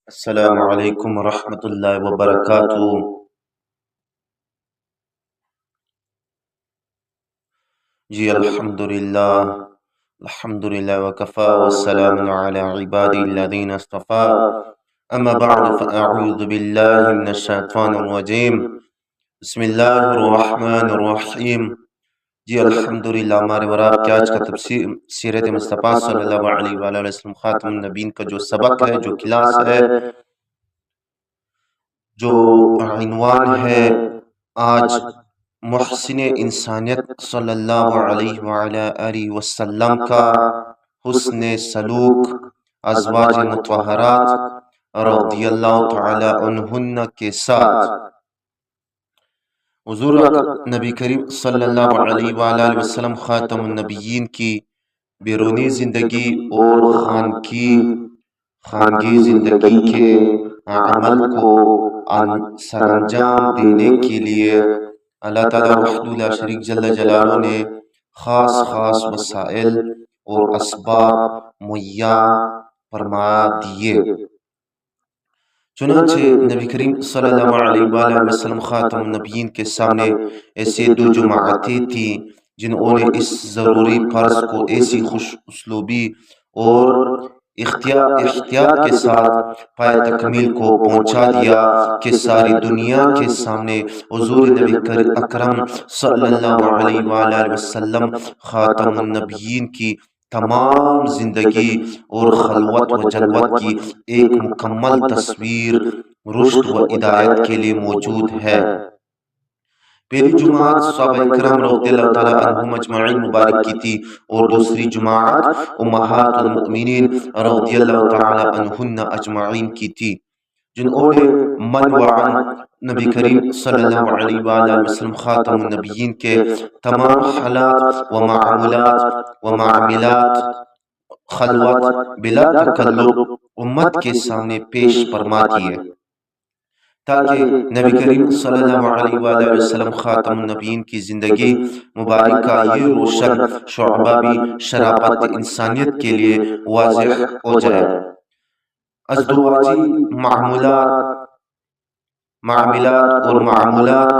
السلام علیکم ورحمۃ اللہ وبرکاتہ۔ جی الحمدللہ وکفا والسلام علی عبادی الذین اصطفا، اما بعد فاعوذ باللہ من الشیطان الرجیم، بسم اللہ الرحمن الرحیم۔ جی الحمدللہ، ہمارے اور آپ کے آج کا تفسیر سیرت مصطفیٰ صلی اللہ علیہ وآلہ وسلم خاتم النبیین کا جو سبق ہے، جو کلاس ہے، جو عنوان ہے آج محسن انسانیت صلی اللہ علیہ وآلہ وسلم کا حسن سلوک ازواج مطہرات رضی اللہ تعالی عنہن کے ساتھ۔ حضور نبی کریم صلی اللہ علیہ وآلہ وسلم خاتم النبیین کی بیرونی زندگی اور خانگی زندگی کے عمل کو سر انجام دینے کے لیے اللہ تعالیٰ وحدہ لا شریک جل جلالہ نے خاص وسائل اور اسباب مہیا فرما دیے۔ چنانچہ نبی کریم صلی اللہ علیہ وآلہ وسلم خاتم النبیین کے سامنے ایسے دو جماعتیں تھیں جنہوں نے اس ضروری فرض کو ایسی خوش اسلوبی اور احتیاط کے ساتھ پائے تکمیل کو پہنچا دیا کہ ساری دنیا کے سامنے حضور نبی اکرم صلی اللہ علیہ وآلہ وسلم خاتم النبیین کی تمام زندگی اور خلوت و جلوت کی ایک مکمل تصویر رشد و ہدایت کے لیے موجود ہے۔ پہلی جماعت صحابہ اکرام رضی اللہ تعالیٰ عنہم اجمعین مبارک کی تھی، اور دوسری جماعت امہات المؤمنین رضی اللہ تعالیٰ عنہن اجمعین کی تھی، جنہوں نے من وعن نبی کریم صلی اللہ علیہ وآلہ وسلم خاتم النبیین کے تمام حالات و معاملات خلوت بلا تکلف امت کے سامنے پیش فرما دیے، تاکہ نبی کریم صلی اللہ علیہ وآلہ وسلم خاتم النبیین کی زندگی مبارک کا یہ روشن شعبہ بھی شرافت انسانیت کے لیے واضح ہو جائے۔ ازدواجی معاملات اور معاملات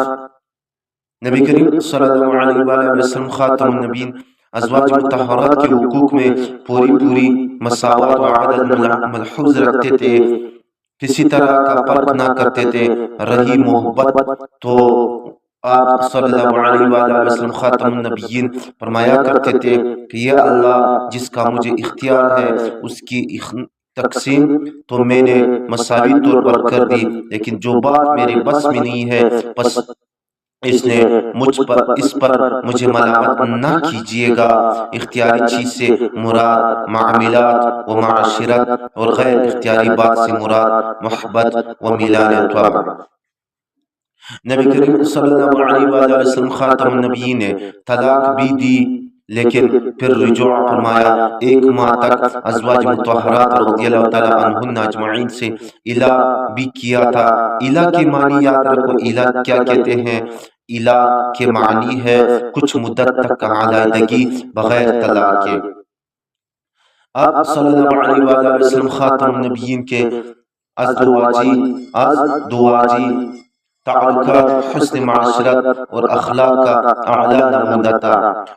نبی کریم صلی اللہ علیہ وآلہ وسلم خاتم النبیین ازواج مطہرات کے حقوق میں پوری مساوات و عدل ملحوظ رکھتے تھے، کسی طرح کا فرق نہ کرتے تھے۔ رہی محبت تو آپ صلی اللہ علیہ وآلہ وسلم خاتم النبیین فرمایا کرتے تھے کہ یا اللہ، جس کا مجھے اختیار ہے اس کی تقسیم تو میں نے مساوی طور پر کر دی، لیکن جو بات میرے بس میں نہیں ہے بس اس پر مجھے ملامت نہ کیجیے گا۔ اختیاری چیز سے مراد معاملات و معاشرت، اور غیر اختیاری بات سے مراد محبت و میلان طبع۔ نبی کریم صلی اللہ علیہ وآلہ وسلم خاتم النبیین نے طلاق بھی دی، لیکن پھر رجوع فرمایا۔ 1 ماہ تک ازواج مطہرات رضی اللہ تعالیٰ عنہن اجمعین سے الہ بھی کیا تھا۔ الہ کے معنی یاد رکھو، الہ کیا کہتے ہیں؟ الہ کے معنی ہے کچھ مدت تک علیحدگی بغیر طلاق کے۔ آپ صلی اللہ علیہ وآلہ وسلم خاتم النبیین کے ازدواجی تعلقات حسن معاشرت اور اخلاق کا اعلیٰ نمونہ تھا۔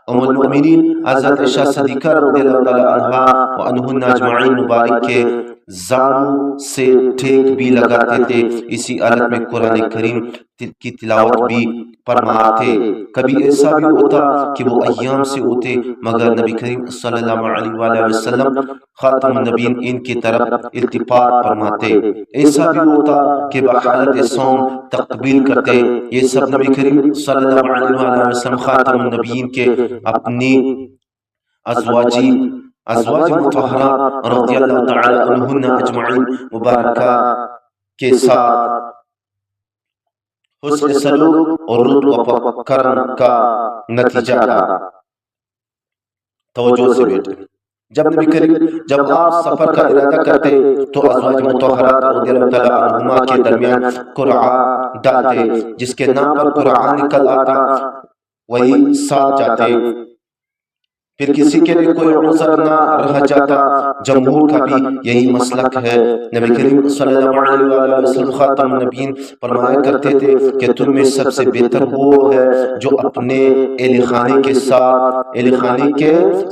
ام المؤمنین حضرت عائشہ صدیقہ رضی اللہ تعالیٰ عنہا و عنہن اجمعین مبارک کے زانوں سے ٹھیک بھی لگاتے تھے، اسی حالت میں قرآن کریم کی تلاوت بھی فرماتے۔ کبھی ایسا بھی ہوتا کہ وہ ایام سے ہوتے مگر نبی کریم صلی اللہ علیہ وآلہ وسلم خاتم النبیین ان کی طرف التفات فرماتے۔ ایسا بھی ہوتا کہ بحالت صوم تقبیل کرتے۔ یہ سب نبی کریم صلی اللہ علیہ وآلہ وسلم خاتم النبیین کے اپنی ازواج مطہرات رضی اللہ تعالی عنہن اجمعین مبارکہ کے ساتھ حسن سلوک اور لطف و کرم کا نتیجہ تھا۔ توجہ سے بیٹھے۔ جب آپ سفر کا ارادہ کرتے تو ازواج مطہرات رضی اللہ تعالی عنہما کے درمیان قرعہ ڈالتے، جس کے نام پر قرعہ نکل آتا، وہی ساتھ جاتے پھر کسی کے لیے کوئی عذر نہ رہ جاتا۔ جمہور کا بھی یہی مسلک ہے۔ نبی کریم صلی اللہ علیہ وآلہ وسلم خاتم النبیین فرمایا کرتے تھے کہ تم میں سب سے بہتر وہ ہے جو اپنے اہل خانے کے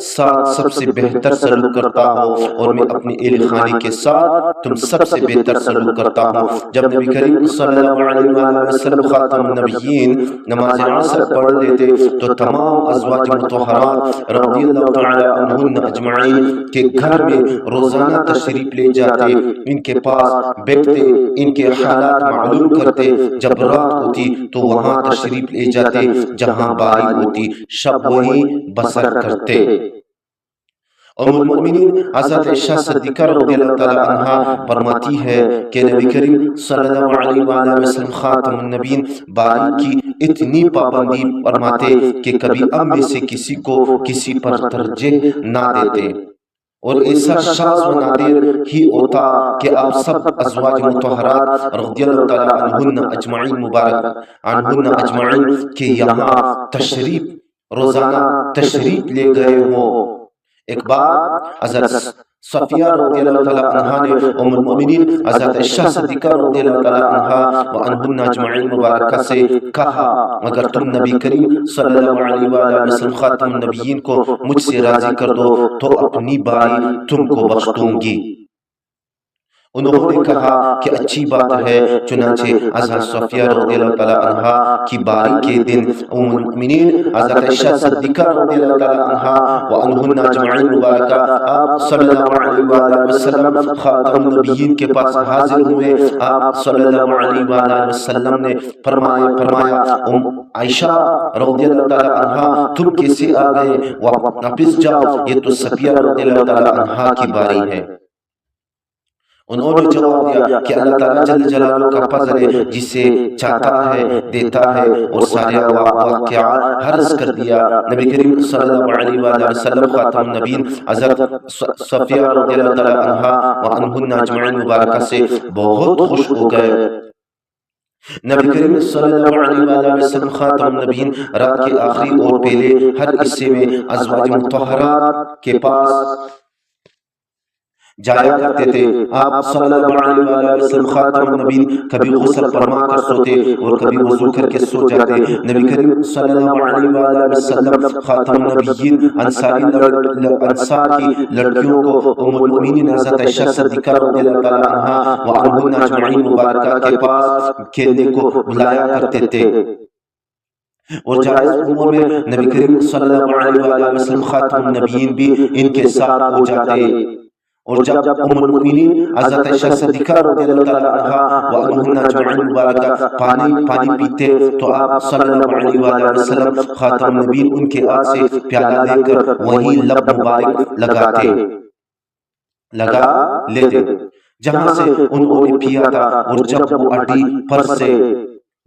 ساتھ سب سے بہتر سلوک کرتا ہو، اور میں اپنے اہل خانے کے ساتھ تم سب سے بہتر سلوک کرتا ہوں۔ جب نبی کریم صلی اللہ علیہ وآلہ وسلم خاتم النبیین نماز عصر پڑھ لیتے تو تمام ازواج مطہرات رضی اللہ تعالی عنہن اجمعین کے گھر میں روزانہ تشریف لے جاتے، ان کے پاس بیٹھتے، ان کے حالات معلوم کرتے۔ جب رات ہوتی تو وہاں تشریف لے جاتے جہاں باری ہوتی، شب وہی بسر کرتے۔ ام المؤمنین حضرت عائشہ صدیقہ رضی اللہ تعالی عنہا فرماتی ہے کہ نبی کریم صلی اللہ علیہ وآلہ وسلم خاتم النبیین باری کی اتنی پابندی فرماتے کہ کبھی ہم میں سے کسی کو کسی پر ترجیح نہ دیتے، اور ایسا شاذ و نادر ہی ہوتا کہ آپ سب ازواج مطہرات رضی اللہ تعالی عنہن اجمعین مبارک عنہن اجمعین کے یہاں روزانہ تشریف لے گئے ہوں۔ ایک بار حضرت صفیہ رضی اللہ تعالی عنہا نے ام المؤمنین حضرت عائشہ صدیقہ رضی اللہ تعالی عنہا وعنہن اجمعین مبارکہ سے کہا، اگر تم نبی کریم صلی اللہ علیہ وآلہ وسلم خاتم النبیین کو مجھ سے راضی کر دو تو اپنی باری تم کو بخش دوں گی۔ انہوں نے کہا کہ اچھی بات ہے۔ چنانچہ حضرت صفیہ رضی اللہ تعالی عنہا کی باری کے دن ام المؤمنین حضرت عائشہ صدیقہ رضی اللہ تعالی عنہا وعنہن اجمعین مبارکہ آپ صلی اللہ علیہ وآلہ وسلم خاتم النبیین کے پاس حاضر ہوئے۔ آپ صلی اللہ علیہ وآلہ وسلم نے فرمایا ام عائشہ رضی اللہ تعالی عنہا تم کیسے آ گئے؟ واپس جاؤ، یہ تو صفیہ رضی اللہ تعالی عنہا کی باری ہے۔ انہوں نے جواب دیا کہ اللہ تعالیٰ جل جلالہ کا فضل ہے، جسے چاہتا ہے دیتا ہے، اور سارے واقعات حرز کر دیا۔ نبی کریم صلی اللہ علیہ وآلہ وسلم خاتم النبیین حضرت صفیہ رضی اللہ تعالی عنہا وعنہن اجمعین مبارکہ سے بہت خوش ہو گئے۔ نبی کریم صلی اللہ علیہ وآلہ وسلم خاتم النبیین رات کے آخری اور پہلے ہر حصے میں ازواج مطہرات کے پاس جایا کرتے تھے۔ آپ صلی اللہ علیہ وآلہ وسلم خاتم النبیین کبھی غسل فرما کر سوتے اور کبھی وضو کر کے سو جاتے۔ نبی کریم صلی اللہ علیہ وآلہ وسلم خاتم النبیین انصار کی لڑکیوں کو ام المؤمنین حضرت عائشہ صدیقہ رضی اللہ تعالی عنہا وعنہن اجمعین مبارکہ کے پاس کھیلنے کو بلایا کرتے تھے، اور جائز امور میں نبی کریم صلی اللہ علیہ وآلہ وسلم خاتم النبیین بھی ان کے ساتھ ہو جاتے۔ اور جب ام المؤمنین حضرت عائشہ صدیقہ رضی اللہ تعالی عنہا وعنہن اجمعین مبارکہ پانی پیتے تو آپ صلی اللہ علیہ وآلہ وسلم خاتم النبیین ان کے ہاتھ سے پیالہ لے کر وہی لب مبارک لگا لیتے جہاں سے انہوں نے پیا تھا، اور جب وہ ہڈی پر سے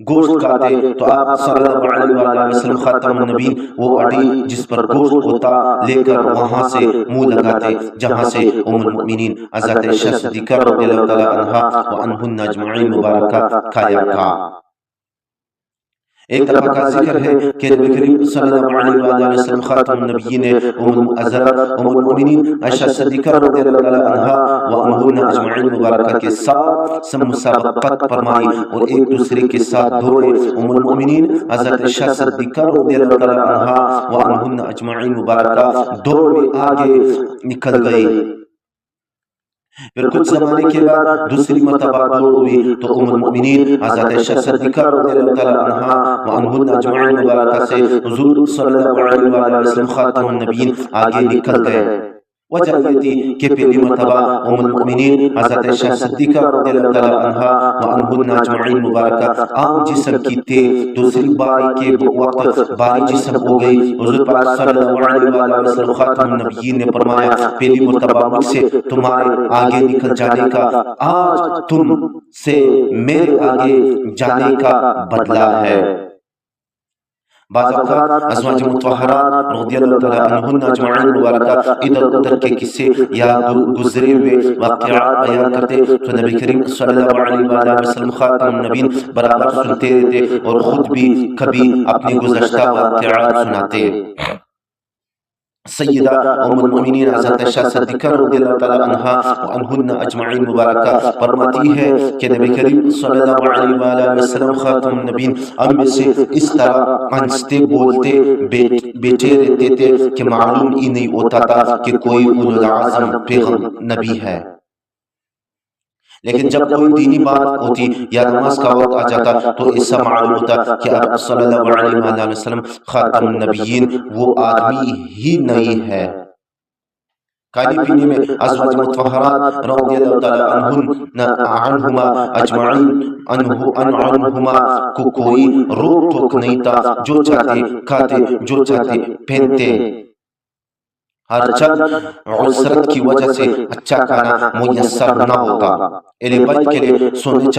گوشت کھاتے تو آپ صلی اللہ علیہ وآلہ وسلم خاتم النبیین وہ ہڈی جس پر گوشت ہوتا لے کر وہاں سے منہ لگاتے جہاں سے ام المؤمنین حضرت عائشہ صدیقہ رضی اللہ تعالی عنہا وعنہن اجمعین مبارکہ کھایا تھا۔ ایک دفعہ کا ذکر ہے کہ نبی کریم صلی اللہ علیہ وآلہ وسلم خاتم النبیین نے ام المؤمنین عائشہ صدیقہ رضی اللہ تعالی عنہا وعنہن اجمعین مبارکہ کے ساتھ سب مسابقت فرمائی اور ایک دوسرے کے ساتھ دوڑے۔ ام المؤمنین حضرت عائشہ صدیقہ رضی اللہ تعالی عنہا وعنہن اجمعین مبارکہ دوڑ میں آگے نکل گئی۔ پھر کچھ زمانے کے بعد دوسری مرتبہ دوڑ ہوئی تو ام المؤمنین حضرت عائشہ صدیقہ رضی اللہ تعالی عنہا وعنہن اجمعین مبارکہ سے حضور صلی اللہ علیہ وآلہ وسلم خاتم النبیین آگے نکل گئے۔ وجہ یہ تھی کہ پہلی مرتبہ ام المؤمنین حضرت عائشہ صدیقہ رضی اللہ تعالی عنہا وعنہن اجمعین مبارکہ عام جسم کی تھے، دوسری باری کے وقت باری جسم ہو گئی۔ حضور پاک صلی اللہ علیہ وآلہ وسلم خاتم النبیین نے فرمایا پہلی مرتبہ مجھ سے تمہارے آگے نکل جانے کا، آج تم سے میرے آگے جانے کا بدلہ ہے۔ بعض اوقات ازواج مطہرات رضی اللہ تعالی عنہن اجمعین مبارکہ ادھر ادھر کے قصے یا گزرے ہوئے واقعات بیان کرتے تو نبی کریم صلی اللہ علیہ وآلہ وسلم خاتم النبیین برابر سنتے رہتے اور خود بھی کبھی اپنے گزشتہ واقعات سناتے۔ سیدہ ام المؤمنین حضرت عائشہ صدیقہ رضی اللہ تعالی عنہا وعنہن اجمعین مبارکہ فرماتی ہے کہ نبی کریم صلی اللہ علیہ وآلہ وسلم خاتم النبیین ہم میں سے اس طرح آہستہ بولتے بیٹھے رہتے تھے کہ معلوم ہی نہیں ہوتا تھا کہ کوئی اولو العظم پیغمبر نبی ہے، لیکن جب کوئی دینی بات ہوتی یا نماز کا وقت آ جاتا تو ایسا معلوم ہوتا کہ اب صلی اللہ علیہ وآلہ وسلم خاتم النبیین وہ آدمی ہی نہیں ہے۔ کھانے پینے میں ازواج مطہرات رضی اللہ تعالی عنہما اجمعین عنہما کو کوئی روک ٹوک نہیں تھا، جو چاہتے کھاتے، جو چاہتے پہنتے۔ ہر چند عسرت کی وجہ سے اچھا کھانا میسر نہ ہوتا، اہل بیت کے لیے سونے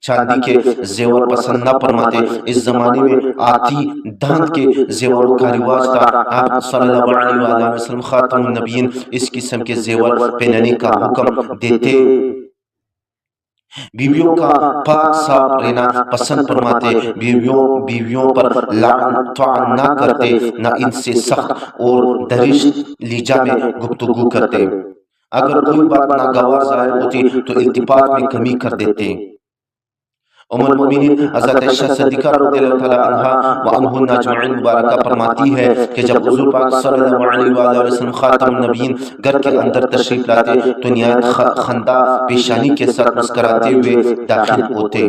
چاندی کے زیور پسند نہ فرماتے۔ اس زمانے میں آتی دھاند کے زیوروں کا رواج تھا۔ آپ صلی اللہ علیہ وآلہ وسلم خاتم النبیین اس قسم کے زیور پہننے کا حکم دیتے، بیویوں کا پاک صاف رہنا پسند فرماتے، بیویوں پر طعن نہ کرتے، نہ ان سے سخت اور درشت لہجہ میں گفتگو کرتے۔ اگر کوئی بات ناگوار ظاہر ہوتی تو التفات میں کمی کر دیتے۔ ام المؤمنین حضرت عائشہ صدیقہ رضی اللہ تعالی عنہا وعنہن اجمعین مبارکہ فرماتی ہے کہ جب حضور پاک صلی اللہ علیہ وآلہ وسلم خاتم النبیین گھر کے اندر تشریف لاتے تو نہایت خندہ پیشانی کے ساتھ مسکراتے ہوئے داخل ہوتے۔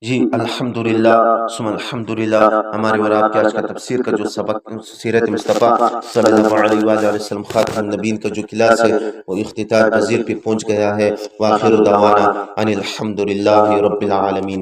جی الحمدللہ ثم الحمدللہ، ہمارے اور آپ کے آج کا تفسیر کا جو سبق سیرت مصطفیٰ صلی اللہ علیہ وآلہ وسلم خاتم النبیین کا جو کلاس ہے وہ اختتام پذیر پہ پہنچ گیا ہے۔ وآخر دعوانا ان الحمدللہ رب العالمین۔